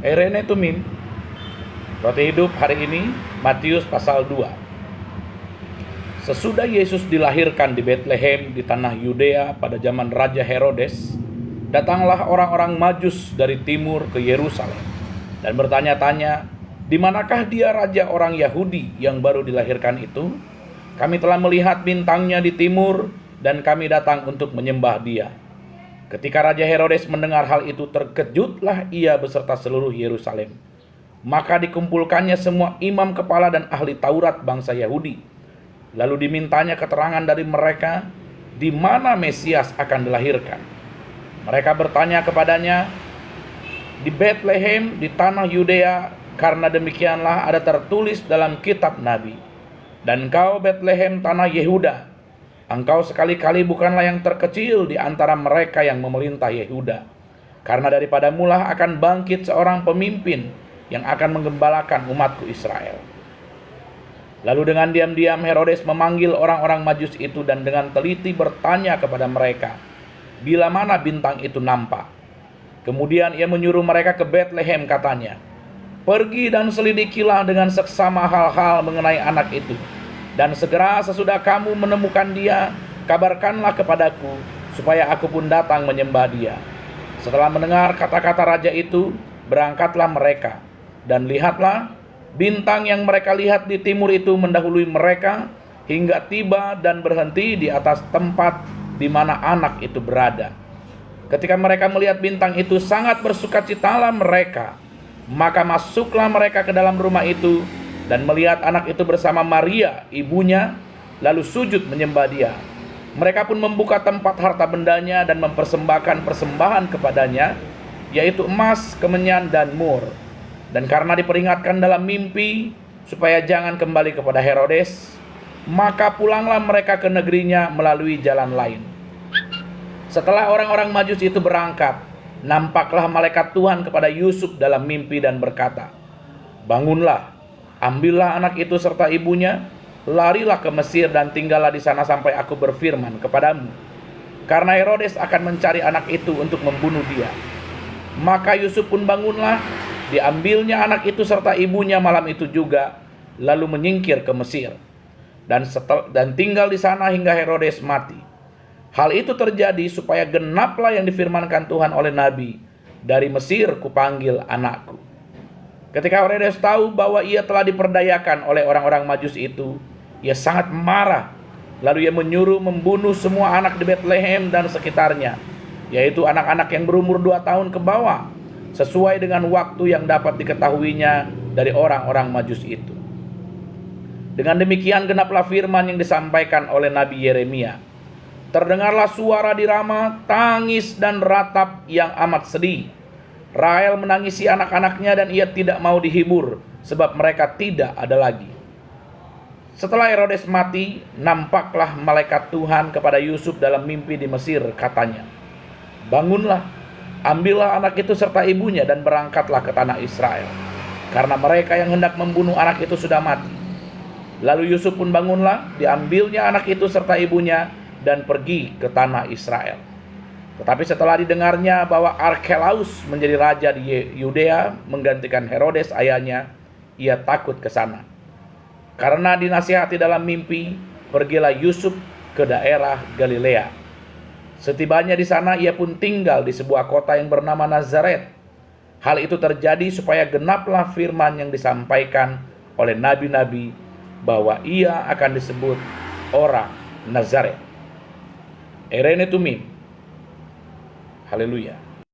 Erene Tumim, Roti Hidup hari ini, Matius pasal 2. Sesudah Yesus dilahirkan di Betlehem di tanah Yudea pada zaman Raja Herodes, datanglah orang-orang Majus dari timur ke Yerusalem dan bertanya-tanya, "Di manakah dia raja orang Yahudi yang baru dilahirkan itu? Kami telah melihat bintangnya di timur dan kami datang untuk menyembah dia." Ketika Raja Herodes mendengar hal itu, terkejutlah ia beserta seluruh Yerusalem. Maka dikumpulkannya semua imam kepala dan ahli Taurat bangsa Yahudi. Lalu dimintanya keterangan dari mereka di mana Mesias akan dilahirkan. Mereka bertanya kepadanya, "Di Betlehem di tanah Yudea, karena demikianlah ada tertulis dalam kitab Nabi. Dan engkau Betlehem tanah Yehuda, engkau sekali-kali bukanlah yang terkecil di antara mereka yang memerintah Yehuda. Karena daripada mula akan bangkit seorang pemimpin yang akan menggembalakan umatku Israel." Lalu dengan diam-diam Herodes memanggil orang-orang Majus itu dan dengan teliti bertanya kepada mereka, bila mana bintang itu nampak. Kemudian ia menyuruh mereka ke Betlehem, katanya, "Pergi dan selidikilah dengan seksama hal-hal mengenai anak itu. Dan segera sesudah kamu menemukan dia, kabarkanlah kepadaku, supaya aku pun datang menyembah dia." Setelah mendengar kata-kata raja itu, berangkatlah mereka. Dan lihatlah, bintang yang mereka lihat di timur itu mendahului mereka, hingga tiba dan berhenti di atas tempat di mana anak itu berada. Ketika mereka melihat bintang itu, sangat bersukacitalah mereka. Maka masuklah mereka ke dalam rumah itu, dan melihat anak itu bersama Maria, ibunya, lalu sujud menyembah dia. Mereka pun membuka tempat harta bendanya dan mempersembahkan persembahan kepadanya, yaitu emas, kemenyan, dan mur. Dan karena diperingatkan dalam mimpi supaya jangan kembali kepada Herodes, maka pulanglah mereka ke negerinya melalui jalan lain. Setelah orang-orang Majus itu berangkat, nampaklah malaikat Tuhan kepada Yusuf dalam mimpi dan berkata, "Bangunlah, ambillah anak itu serta ibunya, larilah ke Mesir dan tinggallah di sana sampai aku berfirman kepadamu. Karena Herodes akan mencari anak itu untuk membunuh dia." Maka Yusuf pun bangunlah, diambilnya anak itu serta ibunya malam itu juga, lalu menyingkir ke Mesir dan tinggal di sana hingga Herodes mati. Hal itu terjadi supaya genaplah yang difirmankan Tuhan oleh Nabi, "Dari Mesir kupanggil anakku." Ketika Herodes tahu bahwa ia telah diperdayakan oleh orang-orang Majus itu, ia sangat marah. Lalu ia menyuruh membunuh semua anak di Betlehem dan sekitarnya, yaitu anak-anak yang berumur 2 tahun ke bawah, sesuai dengan waktu yang dapat diketahuinya dari orang-orang Majus itu. Dengan demikian genaplah firman yang disampaikan oleh Nabi Yeremia. Terdengarlah suara di Rama, tangis dan ratap yang amat sedih. Rahel menangisi anak-anaknya dan ia tidak mau dihibur, sebab mereka tidak ada lagi. Setelah Herodes mati, nampaklah malaikat Tuhan kepada Yusuf dalam mimpi di Mesir, katanya, "Bangunlah, ambillah anak itu serta ibunya dan berangkatlah ke tanah Israel, karena mereka yang hendak membunuh anak itu sudah mati." Lalu Yusuf pun bangunlah, diambilnya anak itu serta ibunya dan pergi ke tanah Israel. Tetapi setelah didengarnya bahwa Arkelaus menjadi raja di Yudea menggantikan Herodes ayahnya, ia takut ke sana. Karena dinasihati dalam mimpi, pergilah Yusuf ke daerah Galilea. Setibanya di sana, ia pun tinggal di sebuah kota yang bernama Nazaret. Hal itu terjadi supaya genaplah firman yang disampaikan oleh nabi-nabi bahwa ia akan disebut orang Nazaret. Erene Tumim. Haleluya.